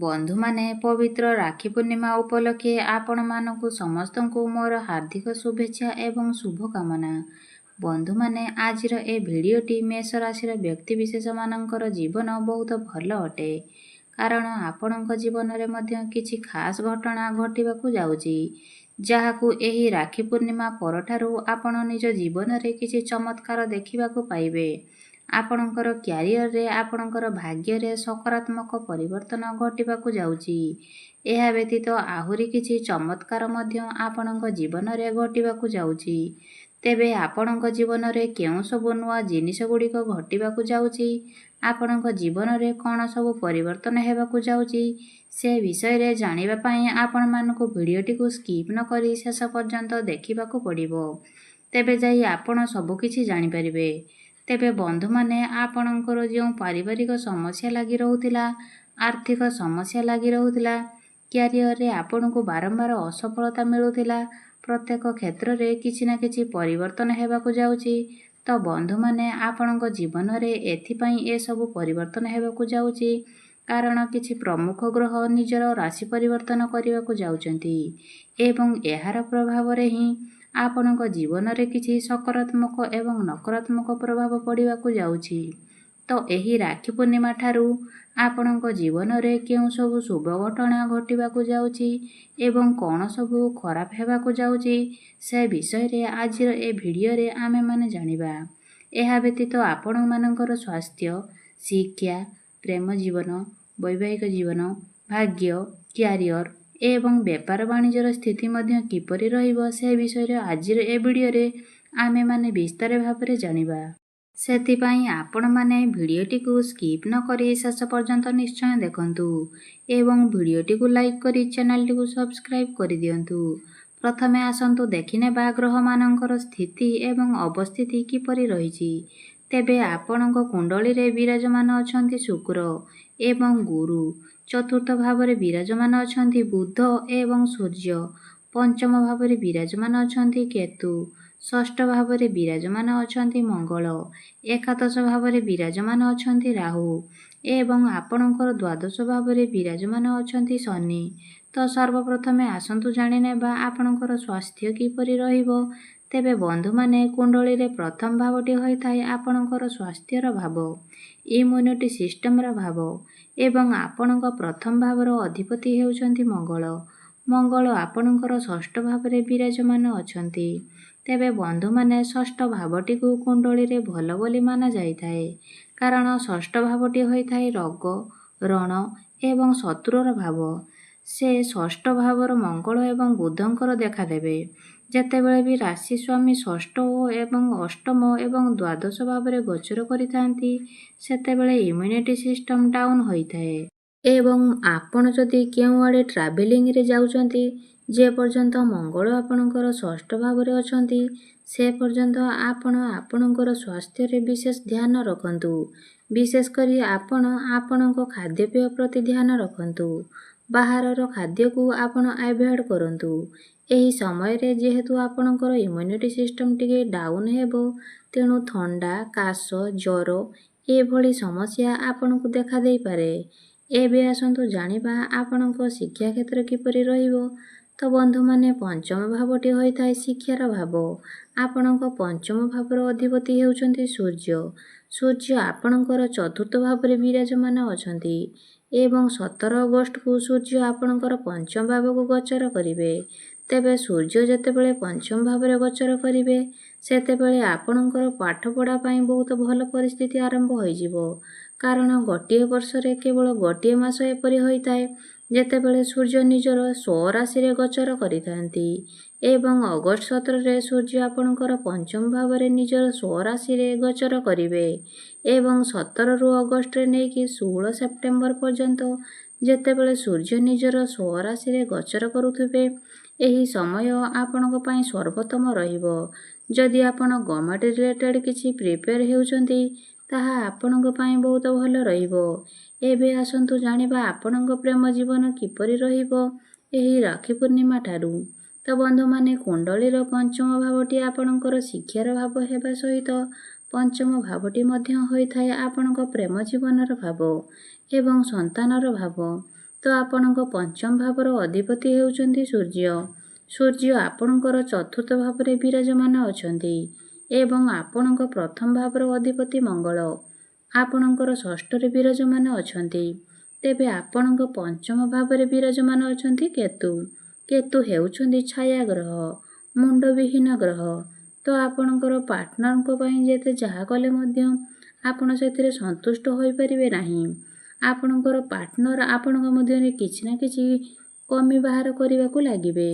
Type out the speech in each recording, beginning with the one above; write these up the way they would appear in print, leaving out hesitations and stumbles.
ବନ୍ଧୁମାନେ ପବିତ୍ର ରାକ୍ଷୀ ପୂର୍ଣ୍ଣିମା ଉପଲକ୍ଷେ ଆପଣମାନଙ୍କୁ ସମସ୍ତଙ୍କୁ ମୋର ହାର୍ଦ୍ଦିକ ଶୁଭେଚ୍ଛା ଏବଂ ଶୁଭକାମନା। ବନ୍ଧୁମାନେ ଆଜିର ଏ ଭିଡ଼ିଓଟି ମେଷ ରାଶିର ବ୍ୟକ୍ତିବିଶେଷମାନଙ୍କର ଜୀବନ ବହୁତ ଭଲ ଅଟେ। କାରଣ ଆପଣଙ୍କ ଜୀବନରେ ମଧ୍ୟ କିଛି ଖାସ୍ ଘଟଣା ଘଟିବାକୁ ଯାଉଛି, ଯାହାକୁ ଏହି ରାକ୍ଷୀ ପୂର୍ଣ୍ଣିମା ପରଠାରୁ ଆପଣ ନିଜ ଜୀବନରେ କିଛି ଚମତ୍କାର ଦେଖିବାକୁ ପାଇବେ। ଆପଣଙ୍କର କ୍ୟାରିୟରରେ ଆପଣଙ୍କର ଭାଗ୍ୟରେ ସକାରାତ୍ମକ ପରିବର୍ତ୍ତନ ଘଟିବାକୁ ଯାଉଛି। ଏହା ବ୍ୟତୀତ ଆହୁରି କିଛି ଚମତ୍କାର ମଧ୍ୟ ଆପଣଙ୍କ ଜୀବନରେ ଘଟିବାକୁ ଯାଉଛି। ତେବେ ଆପଣଙ୍କ ଜୀବନରେ କେଉଁ ସବୁ ନୂଆ ଜିନିଷ ଗୁଡ଼ିକ ଘଟିବାକୁ ଯାଉଛି, ଆପଣଙ୍କ ଜୀବନରେ କ'ଣ ସବୁ ପରିବର୍ତ୍ତନ ହେବାକୁ ଯାଉଛି, ସେ ବିଷୟରେ ଜାଣିବା ପାଇଁ ଆପଣମାନଙ୍କୁ ଭିଡ଼ିଓଟିକୁ ସ୍କିପ୍ ନ କରି ଶେଷ ପର୍ଯ୍ୟନ୍ତ ଦେଖିବାକୁ ପଡ଼ିବ। ତେବେ ଯାଇ ଆପଣ ସବୁକିଛି ଜାଣିପାରିବେ। ତେବେ ବନ୍ଧୁମାନେ ଆପଣଙ୍କର ଯେଉଁ ପାରିବାରିକ ସମସ୍ୟା ଲାଗି ରହୁଥିଲା, ଆର୍ଥିକ ସମସ୍ୟା ଲାଗି ରହୁଥିଲା, କ୍ୟାରିୟରରେ ଆପଣଙ୍କୁ ବାରମ୍ବାର ଅସଫଳତା ମିଳୁଥିଲା, ପ୍ରତ୍ୟେକ କ୍ଷେତ୍ରରେ କିଛି ନା କିଛି ପରିବର୍ତ୍ତନ ହେବାକୁ ଯାଉଛି, ତ ବନ୍ଧୁମାନେ ଆପଣଙ୍କ ଜୀବନରେ ଏଥିପାଇଁ ଏସବୁ ପରିବର୍ତ୍ତନ ହେବାକୁ ଯାଉଛି କାରଣ କିଛି ପ୍ରମୁଖ ଗ୍ରହ ନିଜର ରାଶି ପରିବର୍ତ୍ତନ କରିବାକୁ ଯାଉଛନ୍ତି ଏବଂ ଏହାର ପ୍ରଭାବରେ ହିଁ ଆପଣଙ୍କ ଜୀବନରେ କିଛି ସକାରାତ୍ମକ ଏବଂ ନକାରାତ୍ମକ ପ୍ରଭାବ ପଡ଼ିବାକୁ ଯାଉଛି। ତ ଏହି ରାକ୍ଷୀ ପୂର୍ଣ୍ଣିମା ଠାରୁ ଆପଣଙ୍କ ଜୀବନରେ କେଉଁ ସବୁ ଶୁଭ ଘଟଣା ଘଟିବାକୁ ଯାଉଛି ଏବଂ କ'ଣ ସବୁ ଖରାପ ହେବାକୁ ଯାଉଛି, ସେ ବିଷୟରେ ଆଜିର ଏ ଭିଡ଼ିଓରେ ଆମେମାନେ ଜାଣିବା। ଏହା ବ୍ୟତୀତ ଆପଣମାନଙ୍କର ସ୍ୱାସ୍ଥ୍ୟ, ଶିକ୍ଷା, ପ୍ରେମ ଜୀବନ, ବୈବାହିକ ଜୀବନ, ଭାଗ୍ୟ, କ୍ୟାରିୟର ଏବଂ ବେପାର ବାଣିଜ୍ୟର ସ୍ଥିତି ମଧ୍ୟ କିପରି ରହିବ, ସେ ବିଷୟରେ ଆଜିର ଏ ଭିଡ଼ିଓରେ ଆମେମାନେ ବିସ୍ତାର ଭାବରେ ଜାଣିବା। ସେଥିପାଇଁ ଆପଣମାନେ ଭିଡ଼ିଓଟିକୁ ସ୍କିପ୍ ନ କରି ଶେଷ ପର୍ଯ୍ୟନ୍ତ ନିଶ୍ଚୟ ଦେଖନ୍ତୁ ଏବଂ ଭିଡ଼ିଓଟିକୁ ଲାଇକ୍ କରି ଚ୍ୟାନେଲଟିକୁ ସବସ୍କ୍ରାଇବ୍ କରିଦିଅନ୍ତୁ। ପ୍ରଥମେ ଆସନ୍ତୁ ଦେଖିନେବା ଗ୍ରହମାନଙ୍କର ସ୍ଥିତି ଏବଂ ଅବସ୍ଥିତି କିପରି ରହିଛି। ତେବେ ଆପଣଙ୍କ କୁଣ୍ଡଳୀରେ ବିରାଜମାନ ଅଛନ୍ତି ଶୁକ୍ର ଏବଂ ଗୁରୁ, ଚତୁର୍ଥ ଭାବରେ ବିରାଜମାନ ଅଛନ୍ତି ବୁଧ ଏବଂ ସୂର୍ଯ୍ୟ, ପଞ୍ଚମ ଭାବରେ ବିରାଜମାନ ଅଛନ୍ତି କେତୁ, ଷଷ୍ଠ ଭାବରେ ବିରାଜମାନ ଅଛନ୍ତି ମଙ୍ଗଳ, ଏକାଦଶ ଭାବରେ ବିରାଜମାନ ଅଛନ୍ତି ରାହୁ ଏବଂ ଆପଣଙ୍କର ଦ୍ୱାଦଶ ଭାବରେ ବିରାଜମାନ ଅଛନ୍ତି ଶନି। ତ ସର୍ବପ୍ରଥମେ ଆସନ୍ତୁ ଜାଣିନେବା ଆପଣଙ୍କର ସ୍ୱାସ୍ଥ୍ୟ କିପରି ରହିବ। ତେବେ ବନ୍ଧୁମାନେ କୁଣ୍ଡଳୀରେ ପ୍ରଥମ ଭାବଟି ହୋଇଥାଏ ଆପଣଙ୍କର ସ୍ୱାସ୍ଥ୍ୟର ଭାବ, ଇମ୍ୟୁନିଟି ସିଷ୍ଟମର ଭାବ ଏବଂ ଆପଣଙ୍କ ପ୍ରଥମ ଭାବର ଅଧିପତି ହେଉଛନ୍ତି ମଙ୍ଗଳ। ମଙ୍ଗଳ ଆପଣଙ୍କର ଷଷ୍ଠ ଭାବରେ ବିରାଜମାନ ଅଛନ୍ତି। ତେବେ ବନ୍ଧୁମାନେ ଷଷ୍ଠ ଭାବଟିକୁ କୁଣ୍ଡଳୀରେ ଭଲ ବୋଲି ମାନାଯାଇଥାଏ କାରଣ ଷଷ୍ଠ ଭାବଟି ହୋଇଥାଏ ରୋଗ, ରଣ ଏବଂ ଶତ୍ରୁର ଭାବ। ସେ ଷଷ୍ଠ ଭାବର ମଙ୍ଗଳ ଏବଂ ବୁଧଙ୍କର ଦେଖାଦେବେ। ଯେତେବେଳେ ବି ରାଶି ସ୍ୱାମୀ ଷଷ୍ଠ ଏବଂ ଅଷ୍ଟମ ଏବଂ ଦ୍ୱାଦଶ ଭାବରେ ଗୋଚର କରିଥାନ୍ତି, ସେତେବେଳେ ଇମ୍ୟୁନିଟି ସିଷ୍ଟମ ଡାଉନ୍ ହୋଇଥାଏ ଏବଂ ଆପଣ ଯଦି କେଉଁଆଡ଼େ ଟ୍ରାଭେଲିଂରେ ଯାଉଛନ୍ତି, ଯେ ପର୍ଯ୍ୟନ୍ତ ମଙ୍ଗଳ ଆପଣଙ୍କର ଷଷ୍ଠ ଭାବରେ ଅଛନ୍ତି, ସେ ପର୍ଯ୍ୟନ୍ତ ଆପଣ ଆପଣଙ୍କର ସ୍ୱାସ୍ଥ୍ୟରେ ବିଶେଷ ଧ୍ୟାନ ରଖନ୍ତୁ। ବିଶେଷ କରି ଆପଣ ଆପଣଙ୍କ ଖାଦ୍ୟପେୟ ପ୍ରତି ଧ୍ୟାନ ରଖନ୍ତୁ। ବାହାରର ଖାଦ୍ୟକୁ ଆପଣ ଆଭଏଡ୍ କରନ୍ତୁ। ଏହି ସମୟରେ ଯେହେତୁ ଆପଣଙ୍କର ଇମ୍ୟୁନିଟି ସିଷ୍ଟମ ଟିକେ ଡାଉନ୍ ହେବ, ତେଣୁ ଥଣ୍ଡା, କାଶ, ଜ୍ୱର ଏଭଳି ସମସ୍ୟା ଆପଣଙ୍କୁ ଦେଖାଦେଇପାରେ। ଏବେ ଆସନ୍ତୁ ଜାଣିବା ଆପଣଙ୍କ ଶିକ୍ଷା କ୍ଷେତ୍ର କିପରି ରହିବ। ତ ବନ୍ଧୁମାନେ ପଞ୍ଚମ ଭାବଟି ହୋଇଥାଏ ଶିକ୍ଷାର ଭାବ। ଆପଣଙ୍କ ପଞ୍ଚମ ଭାବର ଅଧିପତି ହେଉଛନ୍ତି ସୂର୍ଯ୍ୟ। ସୂର୍ଯ୍ୟ ଆପଣଙ୍କର ଚତୁର୍ଥ ଭାବରେ ବିରାଜମାନ ଅଛନ୍ତି ଏବଂ 17 ଅଗଷ୍ଟକୁ ସୂର୍ଯ୍ୟ ଆପଣଙ୍କର ପଞ୍ଚମ ଭାବକୁ ଗୋଚର କରିବେ। ତେବେ ସୂର୍ଯ୍ୟ ଯେତେବେଳେ ପଞ୍ଚମ ଭାବରେ ଗୋଚର କରିବେ, ସେତେବେଳେ ଆପଣଙ୍କର ପାଠପଢ଼ା ପାଇଁ ବହୁତ ଭଲ ପରିସ୍ଥିତି ଆରମ୍ଭ ହୋଇଯିବ। କାରଣ ଗୋଟିଏ ବର୍ଷରେ କେବଳ ଗୋଟିଏ ମାସ ଏପରି ହୋଇଥାଏ ଯେତେବେଳେ ସୂର୍ଯ୍ୟ ନିଜର ସ୍ୱରାଶିରେ ଗୋଚର କରିଥାନ୍ତି ଏବଂ ଅଗଷ୍ଟ 17ରେ ସୂର୍ଯ୍ୟ ଆପଣଙ୍କର ପଞ୍ଚମ ଭାବରେ ନିଜର ସ୍ୱରାଶିରେ ଗୋଚର କରିବେ ଏବଂ 17ରୁ ଅଗଷ୍ଟରେ ନେଇକି 16 ସେପ୍ଟେମ୍ବର ପର୍ଯ୍ୟନ୍ତ ଯେତେବେଳେ ସୂର୍ଯ୍ୟ ନିଜର ସ୍ୱରାଶିରେ ଗୋଚର କରୁଥିବେ, ଏହି ସମୟ ଆପଣଙ୍କ ପାଇଁ ସର୍ବୋତ୍ତମ ରହିବ। ଯଦି ଆପଣ ଗଭର୍ଣ୍ଣମେଣ୍ଟ ରିଲେଟେଡ୍ କିଛି ପ୍ରିପେୟାର ହେଉଛନ୍ତି, ତାହା ଆପଣଙ୍କ ପାଇଁ ବହୁତ ଭଲ ରହିବ। ଏବେ ଆସନ୍ତୁ ଜାଣିବା ଆପଣଙ୍କ ପ୍ରେମ ଜୀବନ କିପରି ରହିବ ଏହି ରାକ୍ଷୀ ପୂର୍ଣ୍ଣିମା ଠାରୁ। ତ ବନ୍ଧୁମାନେ କୁଣ୍ଡଳୀର ପଞ୍ଚମ ଭାବଟି ଆପଣଙ୍କର ଶିକ୍ଷାର ଭାବ ହେବା ସହିତ ପଞ୍ଚମ ଭାବଟି ମଧ୍ୟ ହୋଇଥାଏ ଆପଣଙ୍କ ପ୍ରେମ ଜୀବନର ଭାବ ଏବଂ ସନ୍ତାନର ଭାବ। ତ ଆପଣଙ୍କ ପଞ୍ଚମ ଭାବର ଅଧିପତି ହେଉଛନ୍ତି ସୂର୍ଯ୍ୟ। ସୂର୍ଯ୍ୟ ଆପଣଙ୍କର ଚତୁର୍ଥ ଭାବରେ ବିରାଜମାନ ଅଛନ୍ତି ଏବଂ ଆପଣଙ୍କ ପ୍ରଥମ ଭାବର ଅଧିପତି ମଙ୍ଗଳ ଆପଣଙ୍କର ଷଷ୍ଠରେ ବିରାଜମାନ ଅଛନ୍ତି। ତେବେ ଆପଣଙ୍କ ପଞ୍ଚମ ଭାବରେ ବିରାଜମାନ ଅଛନ୍ତି କେତୁ। କେତୁ ହେଉଛନ୍ତି ଛାୟା ଗ୍ରହ, ମୁଣ୍ଡବିହୀନ ଗ୍ରହ। ତ ଆପଣଙ୍କର ପାର୍ଟନରଙ୍କ ପାଇଁ ଯେତେ ଯାହା କଲେ ମଧ୍ୟ ଆପଣ ସେଥିରେ ସନ୍ତୁଷ୍ଟ ହୋଇପାରିବେ ନାହିଁ। ଆପଣଙ୍କର ପାର୍ଟନର ଆପଣଙ୍କ ମଧ୍ୟରେ କିଛି ନା କିଛି କମି ବାହାର କରିବାକୁ ଲାଗିବେ।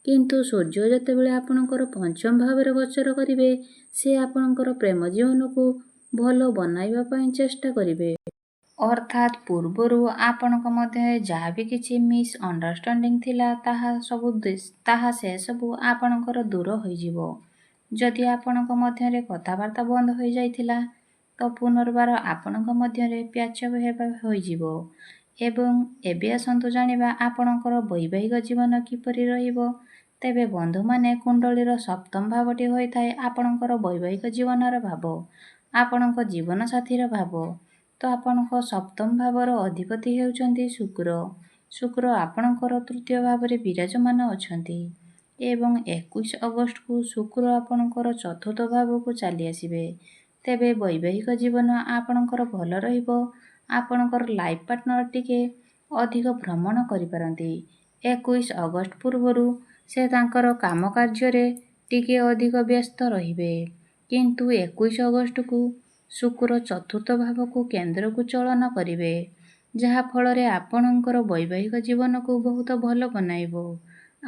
କିନ୍ତୁ ସୂର୍ଯ୍ୟ ଯେତେବେଳେ ଆପଣଙ୍କର ପଞ୍ଚମ ଭାବରେ ଗୋଚର କରିବେ, ସେ ଆପଣଙ୍କର ପ୍ରେମ ଜୀବନକୁ ଭଲ ବନାଇବା ପାଇଁ ଚେଷ୍ଟା କରିବେ। ଅର୍ଥାତ୍ ପୂର୍ବରୁ ଆପଣଙ୍କ ମଧ୍ୟରେ ଯାହା ବି କିଛି ମିସ୍ ଅଣ୍ଡରଷ୍ଟାଣ୍ଡିଂ ଥିଲା ତାହା ସେସବୁ ଆପଣଙ୍କର ଦୂର ହୋଇଯିବ। ଯଦି ଆପଣଙ୍କ ମଧ୍ୟରେ କଥାବାର୍ତ୍ତା ବନ୍ଦ ହୋଇଯାଇଥିଲା ତ ପୁନର୍ବାର ଆପଣଙ୍କ ମଧ୍ୟରେ ପ୍ୟାଚଅପ୍ ହେବା ହୋଇଯିବ। ଏବଂ ଏବେ ଆସନ୍ତୁ ଜାଣିବା ଆପଣଙ୍କର ବୈବାହିକ ଜୀବନ କିପରି ରହିବ। ତେବେ ବନ୍ଧୁମାନେ, କୁଣ୍ଡଳୀର ସପ୍ତମ ଭାବଟି ହୋଇଥାଏ ଆପଣଙ୍କର ବୈବାହିକ ଜୀବନର ଭାବ, ଆପଣଙ୍କ ଜୀବନସାଥୀର ଭାବ। ତ ଆପଣଙ୍କ ସପ୍ତମ ଭାବର ଅଧିପତି ହେଉଛନ୍ତି ଶୁକ୍ର। ଶୁକ୍ର ଆପଣଙ୍କର ତୃତୀୟ ଭାବରେ ବିରାଜମାନ ଅଛନ୍ତି ଏବଂ 21 ଅଗଷ୍ଟକୁ ଶୁକ୍ର ଆପଣଙ୍କର ଚତୁର୍ଥ ଭାବକୁ ଚାଲି ଆସିବେ। ତେବେ ବୈବାହିକ ଜୀବନ ଆପଣଙ୍କର ଭଲ ରହିବ। ଆପଣଙ୍କର ଲାଇଫ୍ ପାର୍ଟନର ଟିକେ ଅଧିକ ଭ୍ରମଣ କରିପାରନ୍ତି। 21 ଅଗଷ୍ଟ ପୂର୍ବରୁ ସେ ତାଙ୍କର କାମ କାର୍ଯ୍ୟରେ ଟିକେ ଅଧିକ ବ୍ୟସ୍ତ ରହିବେ। କିନ୍ତୁ 21 ଅଗଷ୍ଟକୁ ଶୁକ୍ର ଚତୁର୍ଥ ଭାବକୁ କେନ୍ଦ୍ରକୁ ଚଳନ କରିବେ, ଯାହା ଫଳରେ ଆପଣଙ୍କର ବୈବାହିକ ଜୀବନକୁ ବହୁତ ଭଲ ବନାଇବ।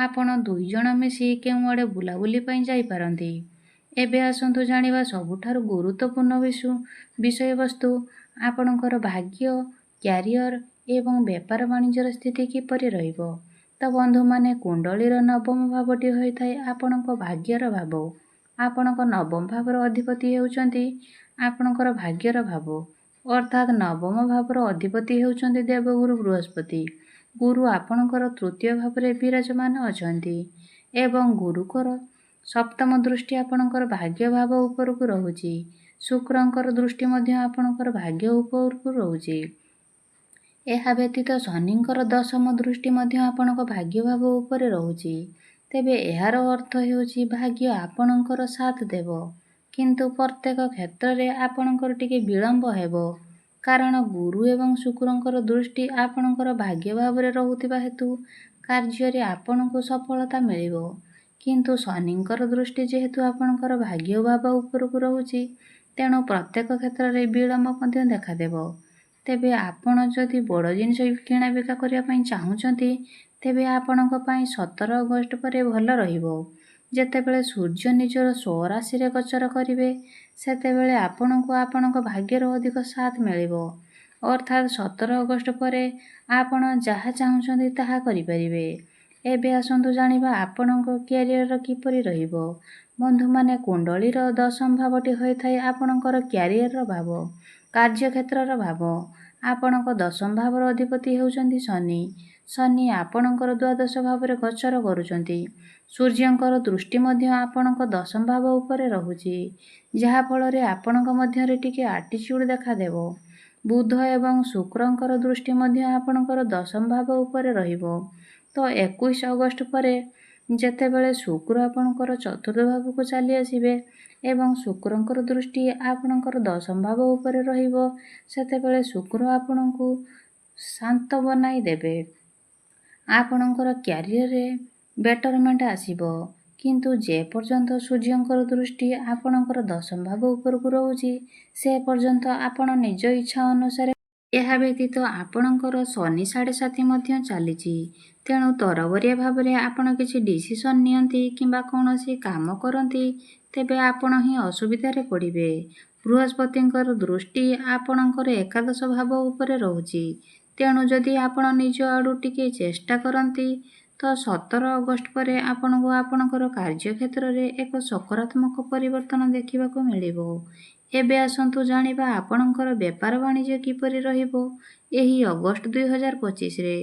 ଆପଣ ଦୁଇଜଣ ମିଶି କେଉଁଆଡ଼େ ବୁଲାବୁଲି ପାଇଁ ଯାଇପାରନ୍ତି। ଏବେ ଆସନ୍ତୁ ଜାଣିବା ସବୁଠାରୁ ଗୁରୁତ୍ୱପୂର୍ଣ୍ଣ ବିଷୟବସ୍ତୁ, ଆପଣଙ୍କର ଭାଗ୍ୟ, କ୍ୟାରିୟର ଏବଂ ବେପାର ବାଣିଜ୍ୟର ସ୍ଥିତି କିପରି ରହିବ। ତ ବନ୍ଧୁମାନେ, କୁଣ୍ଡଳୀର ନବମ ଭାବଟି ହୋଇଥାଏ ଆପଣଙ୍କ ଭାଗ୍ୟର ଭାବ। ଆପଣଙ୍କ ନବମ ଭାବର ଅଧିପତି ହେଉଛନ୍ତି ଆପଣଙ୍କର ଭାଗ୍ୟର ଭାବ। ଅର୍ଥାତ୍ ନବମ ଭାବର ଅଧିପତି ହେଉଛନ୍ତି ଦେବଗୁରୁ ବୃହସ୍ପତି। ଗୁରୁ ଆପଣଙ୍କର ତୃତୀୟ ଭାବରେ ବିରାଜମାନ ଅଛନ୍ତି ଏବଂ ଗୁରୁଙ୍କର ସପ୍ତମ ଦୃଷ୍ଟି ଆପଣଙ୍କର ଭାଗ୍ୟ ଭାବ ଉପରକୁ ରହୁଛି। ଶୁକ୍ରଙ୍କର ଦୃଷ୍ଟି ମଧ୍ୟ ଆପଣଙ୍କର ଭାଗ୍ୟ ଉପରକୁ ରହୁଛି। ଏହା ବ୍ୟତୀତ ଶନିଙ୍କର ଦଶମ ଦୃଷ୍ଟି ମଧ୍ୟ ଆପଣଙ୍କ ଭାଗ୍ୟ ଭାବ ଉପରେ ରହୁଛି। ତେବେ ଏହାର ଅର୍ଥ ହେଉଛି ଭାଗ୍ୟ ଆପଣଙ୍କର ସାଥ ଦେବ, କିନ୍ତୁ ପ୍ରତ୍ୟେକ କ୍ଷେତ୍ରରେ ଆପଣଙ୍କର ଟିକେ ବିଳମ୍ବ ହେବ। କାରଣ ଗୁରୁ ଏବଂ ଶୁକ୍ରଙ୍କର ଦୃଷ୍ଟି ଆପଣଙ୍କର ଭାଗ୍ୟ ଭାବରେ ରହୁଥିବା ହେତୁ କାର୍ଯ୍ୟରେ ଆପଣଙ୍କୁ ସଫଳତା ମିଳିବ। କିନ୍ତୁ ଶନିଙ୍କର ଦୃଷ୍ଟି ଯେହେତୁ ଆପଣଙ୍କର ଭାଗ୍ୟ ଭାବ ଉପରକୁ ରହୁଛି, ତେଣୁ ପ୍ରତ୍ୟେକ କ୍ଷେତ୍ରରେ ବିଳମ୍ବ ମଧ୍ୟ ଦେଖାଦେବ। ତେବେ ଆପଣ ଯଦି ବଡ଼ ଜିନିଷ କିଣାବିକା କରିବା ପାଇଁ ଚାହୁଁଛନ୍ତି, ତେବେ ଆପଣଙ୍କ ପାଇଁ 17 ଅଗଷ୍ଟ ପରେ ଭଲ ରହିବ। ଯେତେବେଳେ ସୂର୍ଯ୍ୟ ନିଜର ସ୍ୱରାଶିରେ ଗୋଚର କରିବେ, ସେତେବେଳେ ଆପଣଙ୍କୁ ଆପଣଙ୍କ ଭାଗ୍ୟର ଅଧିକ ସାଥ ମିଳିବ। ଅର୍ଥାତ୍ 17 ଅଗଷ୍ଟ ପରେ ଆପଣ ଯାହା ଚାହୁଁଛନ୍ତି ତାହା କରିପାରିବେ। ଏବେ ଆସନ୍ତୁ ଜାଣିବା ଆପଣଙ୍କ କ୍ୟାରିୟର କିପରି ରହିବ। ବନ୍ଧୁମାନେ, କୁଣ୍ଡଳୀର ଦଶମ ଭାବଟି ହୋଇଥାଏ ଆପଣଙ୍କର କ୍ୟାରିୟରର ଭାବ, କାର୍ଯ୍ୟକ୍ଷେତ୍ରର ଭାବ। ଆପଣଙ୍କ ଦଶମ ଭାବର ଅଧିପତି ହେଉଛନ୍ତି ଶନି। ଶନି ଆପଣଙ୍କର ଦ୍ୱାଦଶ ଭାବରେ ଗୋଚର କରୁଛନ୍ତି। ସୂର୍ଯ୍ୟଙ୍କର ଦୃଷ୍ଟି ମଧ୍ୟ ଆପଣଙ୍କ ଦଶମ ଭାବ ଉପରେ ରହୁଛି, ଯାହାଫଳରେ ଆପଣଙ୍କ ମଧ୍ୟରେ ଟିକେ ଆଟିଚ୍ୟୁଡ୍ ଦେଖାଦେବ। ବୁଧ ଏବଂ ଶୁକ୍ରଙ୍କର ଦୃଷ୍ଟି ମଧ୍ୟ ଆପଣଙ୍କର ଦଶମ ଭାବ ଉପରେ ରହିବ। ତ 21 ଅଗଷ୍ଟ ପରେ ଯେତେବେଳେ ଶୁକ୍ର ଆପଣଙ୍କର ଚତୁର୍ଥ ଭାବକୁ ଚାଲି ଆସିବେ ଏବଂ ଶୁକ୍ରଙ୍କର ଦୃଷ୍ଟି ଆପଣଙ୍କର ଦଶମ ଭାବ ଉପରେ ରହିବ, ସେତେବେଳେ ଶୁକ୍ର ଆପଣଙ୍କୁ ଶାନ୍ତ ବନାଇ ଦେବେ। ଆପଣଙ୍କର କ୍ୟାରିୟରରେ ବେଟରମେଣ୍ଟ ଆସିବ। କିନ୍ତୁ ଯେପର୍ଯ୍ୟନ୍ତ ସୂର୍ଯ୍ୟଙ୍କର ଦୃଷ୍ଟି ଆପଣଙ୍କର ଦଶମ ଭାବ ଉପରକୁ ରହୁଛି, ସେ ପର୍ଯ୍ୟନ୍ତ ଆପଣ ନିଜ ଇଚ୍ଛା ଅନୁସାରେ। ଏହା ବ୍ୟତୀତ ଆପଣଙ୍କର ଶନି 7.5 ମଧ୍ୟ ଚାଲିଛି। ତେଣୁ ତରବରିଆ ଭାବରେ ଆପଣ କିଛି ଡିସିସନ୍ ନିଅନ୍ତି କିମ୍ବା କୌଣସି କାମ କରନ୍ତି, ତେବେ ଆପଣ ହିଁ ଅସୁବିଧାରେ ପଡ଼ିବେ। ବୃହସ୍ପତିଙ୍କର ଦୃଷ୍ଟି ଆପଣଙ୍କର ଏକାଦଶ ଭାବ ଉପରେ ରହୁଛି। ତେଣୁ ଯଦି ଆପଣ ନିଜ ଆଡ଼ୁ ଟିକେ ଚେଷ୍ଟା କରନ୍ତି, ତ 17 ଅଗଷ୍ଟ ପରେ ଆପଣଙ୍କୁ ଆପଣଙ୍କର କାର୍ଯ୍ୟକ୍ଷେତ୍ରରେ ଏକ ସକାରାତ୍ମକ ପରିବର୍ତ୍ତନ ଦେଖିବାକୁ ମିଳିବ। ଏବେ ଆସନ୍ତୁ ଜାଣିବା ଆପଣଙ୍କର ବେପାର ବାଣିଜ୍ୟ କିପରି ରହିବ ଏହି ଅଗଷ୍ଟ 2025ରେ।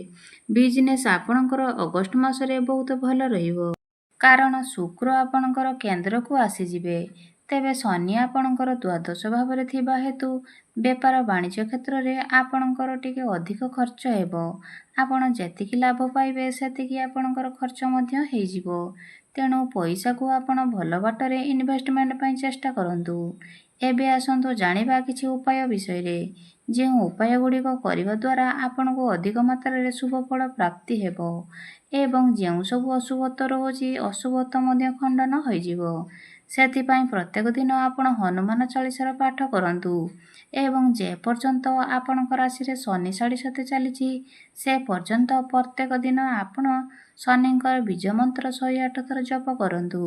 ବିଜନେସ୍ ଆପଣଙ୍କର ଅଗଷ୍ଟ ମାସରେ ବହୁତ ଭଲ ରହିବ। କାରଣ ଶୁକ୍ର ଆପଣଙ୍କର କେନ୍ଦ୍ରକୁ ଆସିଯିବେ। ତେବେ ଶନି ଆପଣଙ୍କର ଦ୍ୱାଦଶ ଭାବରେ ଥିବା ହେତୁ ବେପାର ବାଣିଜ୍ୟ କ୍ଷେତ୍ରରେ ଆପଣଙ୍କର ଟିକେ ଅଧିକ ଖର୍ଚ୍ଚ ହେବ। ଆପଣ ଯେତିକି ଲାଭ ପାଇବେ ସେତିକି ଆପଣଙ୍କର ଖର୍ଚ୍ଚ ମଧ୍ୟ ହେଇଯିବ। ତେଣୁ ପଇସାକୁ ଆପଣ ଭଲ ବାଟରେ ଇନଭେଷ୍ଟମେଣ୍ଟ ପାଇଁ ଚେଷ୍ଟା କରନ୍ତୁ। ଏବେ ଆସନ୍ତୁ ଜାଣିବା କିଛି ଉପାୟ ବିଷୟରେ। ଯେଉଁ ଉପାୟ ଗୁଡ଼ିକ କରିବା ଦ୍ୱାରା ଆପଣଙ୍କୁ ଅଧିକ ମାତ୍ରାରେ ଶୁଭ ଫଳ ପ୍ରାପ୍ତି ହେବ ଏବଂ ଯେଉଁ ସବୁ ଅଶୁଭତ୍ୱ ରହୁଛି ଅଶୁଭତ୍ୱ ମଧ୍ୟ ଖଣ୍ଡନ ହୋଇଯିବ। ସେଥିପାଇଁ ପ୍ରତ୍ୟେକ ଦିନ ଆପଣ ହନୁମାନ ଚାଳିଶାର ପାଠ କରନ୍ତୁ ଏବଂ ଯେ ପର୍ଯ୍ୟନ୍ତ ଆପଣଙ୍କ ରାଶିରେ ଶନି ସାଢ଼େ ଚାଲିଛି ସେ ପର୍ଯ୍ୟନ୍ତ ପ୍ରତ୍ୟେକ ଦିନ ଆପଣ ଶନିଙ୍କର ବୀଜ ମନ୍ତ୍ର 108 ଥର ଜପ କରନ୍ତୁ।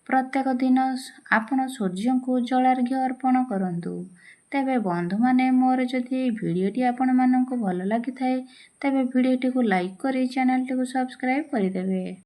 ପ୍ରତ୍ୟେକ ଦିନ ଆପଣ ସୂର୍ଯ୍ୟଙ୍କୁ ଜଳାର୍ଘ୍ୟ ଅର୍ପଣ କରନ୍ତୁ। ତେବେ ବନ୍ଧୁମାନେ, ମୋର ଯଦି ଏହି ଭିଡ଼ିଓଟି ଆପଣମାନଙ୍କୁ ଭଲ ଲାଗିଥାଏ ତେବେ ଭିଡ଼ିଓଟିକୁ ଲାଇକ୍ କରି ଚ୍ୟାନେଲଟିକୁ ସବସ୍କ୍ରାଇବ୍ କରିଦେବେ।